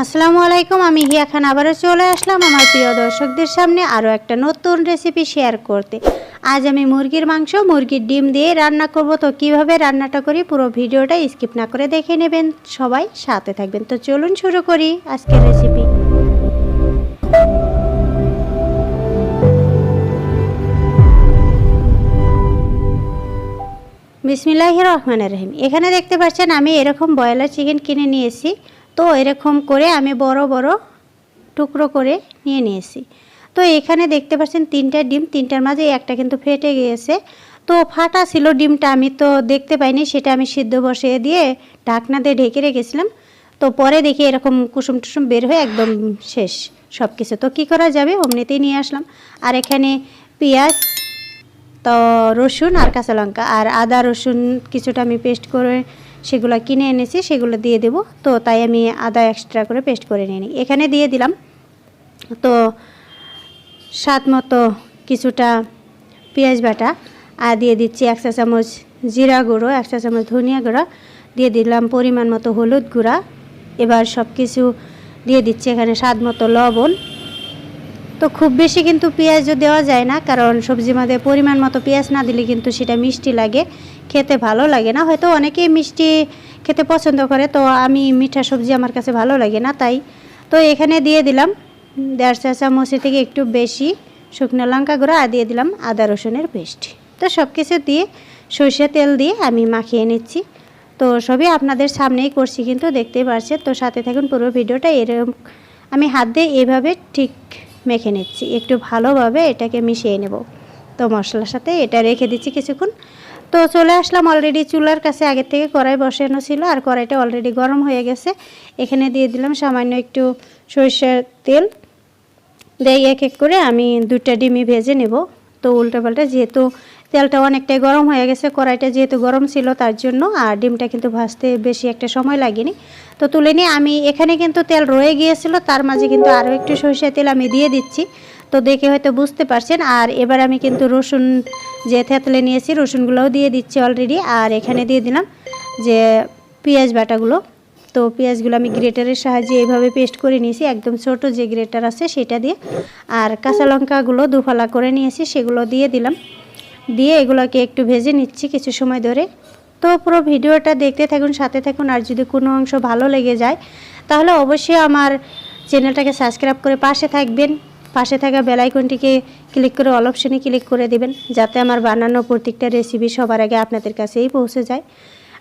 আসসালামু আলাইকুম, আমি হিয়া খান আবারও চলে আসলাম আমার প্রিয় দর্শকদের সামনে আরও একটা নতুন রেসিপি শেয়ার করতে। আজ আমি মুরগির মাংস, মুরগির ডিম দিয়ে রান্না করব। তো কিভাবে রান্নাটা করি পুরো ভিডিওটা স্কিপ না করে দেখে নেবেন, সবাই সাথে থাকবেন। তো চলুন শুরু করি আজকের রেসিপি। বিসমিল্লাহির রহমানির রহিম। এখানে দেখতে পাচ্ছেন আমি এরকম ব্রয়লার চিকেন কিনে নিয়েছি। তো এরকম করে আমি বড় বড় টুকরো করে নিয়ে নিয়েছি। তো এখানে দেখতে পাচ্ছেন তিনটা ডিম, তিনটার মাঝে একটা কিন্তু ফেটে গিয়েছে। তো ফাটা ছিল ডিমটা, আমি তো দেখতে পাইনি, সেটা আমি সিদ্ধ বসিয়ে দিয়ে ঢাকনা দিয়ে ঢেকে রেখেছিলাম। তো পরে দেখি এরকম কুসুম টুসুম বের হয়ে একদম শেষ সব কিছু। তো কী করা যাবে, অমনিতেই নিয়ে আসলাম। আর এখানে পেঁয়াজ, তো রসুন আর কাঁচা লঙ্কা আর আদা রসুন কিছুটা আমি পেস্ট করে সেগুলো কিনে এনেছি, সেগুলো দিয়ে দেব। তো তাই আমি আদা এক্সট্রা করে পেস্ট করে নিয়ে নিই, এখানে দিয়ে দিলাম। তো স্বাদ মতো কিছুটা পেঁয়াজ বাটা, আর দিয়ে দিচ্ছি 1 চা চামচ জিরা গুঁড়ো, 1 চা চামচ ধনিয়া গুঁড়ো, দিয়ে দিলাম পরিমাণ মতো হলুদ গুঁড়া। এবার সব কিছু দিয়ে দিচ্ছি এখানে স্বাদ মতো লবণ। তো খুব বেশি কিন্তু পেঁয়াজও দেওয়া যায় না, কারণ সবজির মধ্যে পরিমাণ মতো পেঁয়াজ না দিলে কিন্তু সেটা মিষ্টি লাগে, খেতে ভালো লাগে না। হয়তো অনেকেই মিষ্টি খেতে পছন্দ করে, তো আমি মিঠা সবজি আমার কাছে ভালো লাগে না, তাই। তো এখানে দিয়ে দিলাম 1.5 চা চামচের থেকে একটু বেশি শুকনো লঙ্কা গুঁড়ো, আর দিয়ে দিলাম আদা রসুনের পেস্ট। তো সব কিছু দিয়ে সরষের তেল দিয়ে আমি মাখিয়ে নিচ্ছি। তো সবই আপনাদের সামনেই করছি, কিন্তু দেখতেই পাচ্ছেন। তো সাথে থাকুন পুরো ভিডিওটা। এরকম আমি হাত দিয়ে এইভাবে ঠিক মেখে নিচ্ছি, একটু ভালোভাবে এটাকে মিশিয়ে নেব। তো মশলার সাথে এটা রেখে দিচ্ছি কিছুক্ষণ। তো চলে আসলাম অলরেডি চুলার কাছে, আগের থেকে কড়াই বসানো ছিল আর কড়াইটা অলরেডি গরম হয়ে গেছে। এখানে দিয়ে দিলাম সামান্য একটু সরিষার তেল, দিয়ে এক এক করে আমি 2টা ডিমই ভেজে নেব। তো উল্টো পাল্টা, যেহেতু তেলটা অনেকটাই গরম হয়ে গেছে, কড়াইটা যেহেতু গরম ছিল তার জন্য, আর ডিমটা কিন্তু ভাজতে বেশি একটা সময় লাগেনি। তো তুলে নিয়ে আমি এখানে কিন্তু তেল রয়ে গিয়েছিল, তার মাঝে কিন্তু আরও একটু সরিষার তেল আমি দিয়ে দিচ্ছি। তো দেখে হয়তো বুঝতে পারছেন। আর এবার আমি কিন্তু রসুন যে থেতলে নিয়েছি, রসুনগুলোও দিয়ে দিচ্ছি অলরেডি। আর এখানে দিয়ে দিলাম যে পেঁয়াজ বাটাগুলো। তো পেঁয়াজগুলো আমি গ্রেটারের সাহায্যে এইভাবে পেস্ট করে নিয়েছি, একদম ছোট যে গ্রেটার আছে সেটা দিয়ে। আর কাঁচা লঙ্কাগুলো দুফালা করে নিয়েছি, সেগুলো দিয়ে দিলাম। দিয়ে এগুলোকে একটু ভেজে নিচ্ছি কিছু সময় ধরে। তো পুরো ভিডিওটা দেখতে থাকুন, সাথে থাকুন। আর যদি কোনো অংশ ভালো লেগে যায় তাহলে অবশ্যই আমার চ্যানেলটাকে সাবস্ক্রাইব করে পাশে থাকবেন। পাশে থাকা বেল আইকনটিকে ক্লিক করে অল অপশনে ক্লিক করে দিবেন, যাতে আমার বানানো প্রত্যেকটা রেসিপি সবার আগে আপনাদের কাছেই পৌঁছে যায়।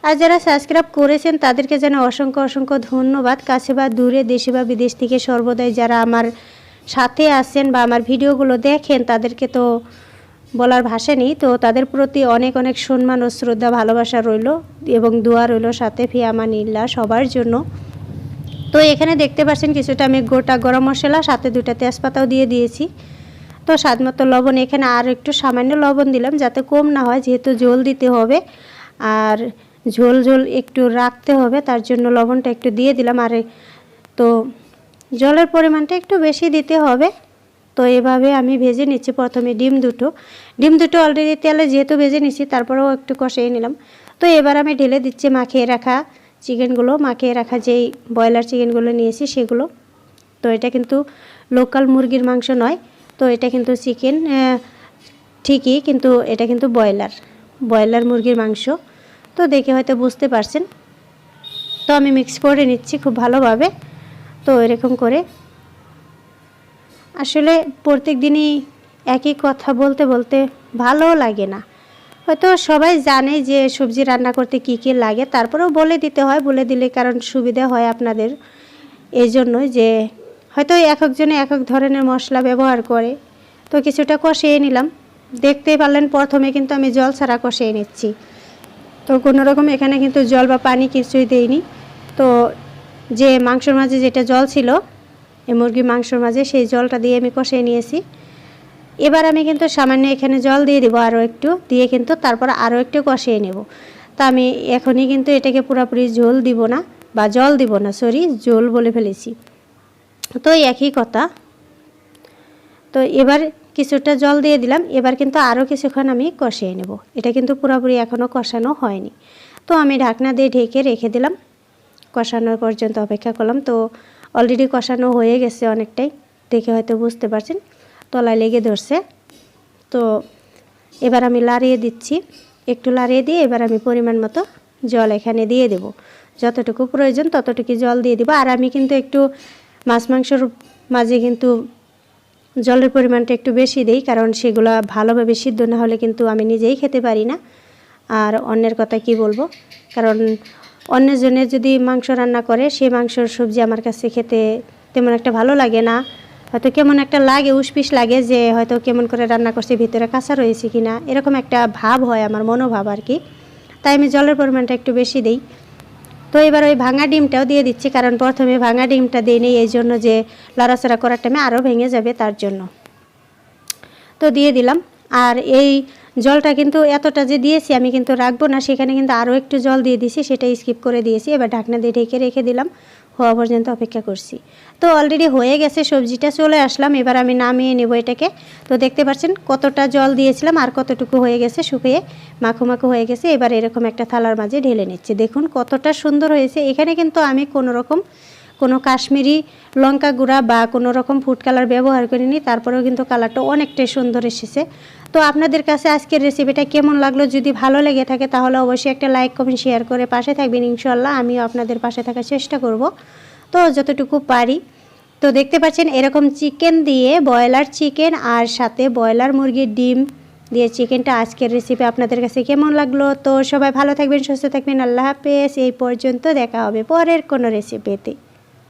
আর যারা সাবস্ক্রাইব করেছেন তাদেরকে যেন অসংখ্য অসংখ্য ধন্যবাদ। কাছে বা দূরে, দেশে বা বিদেশ থেকে সর্বদাই যারা আমার সাথে আছেন বা আমার ভিডিওগুলো দেখেন, তাদেরকে তো বলার ভাষা নেই। তো তাদের প্রতি অনেক অনেক সম্মান ও শ্রদ্ধা, ভালোবাসা রইল এবং দোয়া রইল সাথে, ফি আমানিল্লাহ সবার জন্য। তো এখানে দেখতে পাচ্ছেন কিছুটা আমি গোটা গরম মশলা, সাথে 2টা তেজপাতাও দিয়ে দিয়েছি। তো স্বাদ মতো লবণ, এখানে আর একটু সামান্য লবণ দিলাম যাতে কম না হয়, যেহেতু ঝোল দিতে হবে আর ঝোল ঝোল একটু রাখতে হবে, তার জন্য লবণটা একটু দিয়ে দিলাম। আর তো জলের পরিমাণটা একটু বেশি দিতে হবে। তো এভাবে আমি ভেজে নিচ্ছি। প্রথমে ডিম দুটো অলরেডি তেলে যেহেতু ভেজে নিচ্ছি, তারপরেও একটু কষিয়ে নিলাম। তো এবার আমি ঢেলে দিচ্ছি মাখিয়ে রাখা চিকেনগুলো, মাখিয়ে রাখা যেই ব্রয়লার চিকেনগুলো নিয়েছি সেগুলো। তো এটা কিন্তু লোকাল মুরগির মাংস নয়, তো এটা কিন্তু চিকেন ঠিকই, কিন্তু এটা কিন্তু ব্রয়লার মুরগির মাংস। তো দেখে হয়তো বুঝতে পারছেন। তো আমি মিক্স করে নিচ্ছি খুব ভালোভাবে। তো এরকম করে আসলে প্রত্যেক দিনই একই কথা বলতে বলতে ভালো লাগে না। হয়তো সবাই জানে যে সবজি রান্না করতে কী কী লাগে, তারপরেও বলে দিতে হয়, বলে দিলে কারণ সুবিধা হয় আপনাদের। এই জন্যই যে হয়তো এক একজনে এক এক ধরনের মশলা ব্যবহার করে। তো কিছুটা কষিয়ে নিলাম, দেখতেই পারলেন প্রথমে কিন্তু আমি জল ছাড়া কষিয়ে নিচ্ছি। তো কোনো রকম এখানে কিন্তু জল বা পানি কিছুই দেইনি। তো যে মাংসর মাঝে যেটা জল ছিল, এই মুরগির মাংসর মাঝে, সেই জলটা দিয়ে আমি কষিয়ে নিয়েছি। এবার আমি কিন্তু সামান্য এখানে জল দিয়ে দেবো, আরও একটু দিয়ে কিন্তু তারপর আরও একটু কষিয়ে নেব। তা আমি এখনই কিন্তু এটাকে পুরোপুরি ঝোল দিব না, বা জল দিব না, সরি ঝোল বলে ফেলেছি। তো একই কথা। তো এবার কিছুটা জল দিয়ে দিলাম। এবার কিন্তু আরও কিছুক্ষণ আমি কষিয়ে নেব, এটা কিন্তু পুরোপুরি এখনও কষানো হয়নি। তো আমি ঢাকনা দিয়ে ঢেকে রেখে দিলাম, কষানোর পর্যন্ত অপেক্ষা করলাম। তো অলরেডি কষানো হয়ে গেছে অনেকটাই, দেখে হয়তো বুঝতে পারছেন তলায় লেগে ধরছে। তো এবার আমি লাড়িয়ে দিচ্ছি, একটু লাড়িয়ে দিয়ে এবার আমি পরিমাণ মতো জল এখানে দিয়ে দেব, যতটুকু প্রয়োজন ততটুকু জল দিয়ে দেব। আর আমি কিন্তু একটু মাছ মাংসর মাঝে কিন্তু জলের পরিমাণটা একটু বেশি দিই, কারণ সেগুলো ভালোভাবে সিদ্ধ না হলে কিন্তু আমি নিজেই খেতে পারি না। আর অন্যের কথা কি বলবো, কারণ অন্যের জন্য যদি মাংস রান্না করে সেই মাংসর সবজি আমার কাছে খেতে তেমন একটা ভালো লাগে না, হয়তো কেমন একটা লাগে, উসপিস লাগে, যে হয়তো কেমন করে রান্না করছে, ভিতরে কাঁচা রয়েছে কি না, এরকম একটা ভাব হয় আমার মনোভাব আর কি। তাই আমি জলের পরিমাণটা একটু বেশি দিই। তো এবার ওই ভাঙা ডিমটাও দিয়ে দিচ্ছি, কারণ প্রথমে ভাঙা ডিমটা দিই নেই এই জন্য যে লড়াচড়া করার টাইমে আরও ভেঙে যাবে তার জন্য। তো দিয়ে দিলাম। আর এই জলটা কিন্তু এতটা যে দিয়েছি আমি কিন্তু রাখবো না, সেখানে কিন্তু আরও একটু জল দিয়ে দিয়েছি, সেটা স্কিপ করে দিয়েছি। এবার ঢাকনা দিয়ে ঢেকে রেখে দিলাম, হওয়া পর্যন্ত অপেক্ষা করছি। তো অলরেডি হয়ে গেছে সবজিটা, চলে আসলাম। এবার আমি নামিয়ে নেব এটাকে। তো দেখতে পাচ্ছেন কতটা জল দিয়েছিলাম আর কতটুকু হয়ে গেছে, শুকিয়ে মাখো মাখো হয়ে গেছে। এবার এরকম একটা থালার মাঝে ঢেলে নিচ্ছি, দেখুন কতটা সুন্দর হয়েছে। এখানে কিন্তু আমি কোনো কাশ্মীরি লঙ্কা গুঁড়া বা কোনো রকম ফুড কালার ব্যবহার করিনি, তারপরেও কিন্তু কালারটা অনেকটাই সুন্দর এসেছে। তো আপনাদের কাছে আজকের রেসিপিটা কেমন লাগলো, যদি ভালো লেগে থাকে তাহলে অবশ্যই একটা লাইক কমেন্ট শেয়ার করে পাশে থাকবেন। ইনশাল্লাহ আমিও আপনাদের পাশে থাকার চেষ্টা করব তো যতটুকু পারি। তো দেখতে পাচ্ছেন এরকম চিকেন দিয়ে, ব্রয়লার চিকেন আর সাথে ব্রয়লার মুরগির ডিম দিয়ে চিকেনটা আজকের রেসিপি আপনাদের কাছে কেমন লাগলো। তো সবাই ভালো থাকবেন, সুস্থ থাকবেন, আল্লাহ হাফেজ। এই পর্যন্ত, দেখা হবে পরের কোনো রেসিপিতে।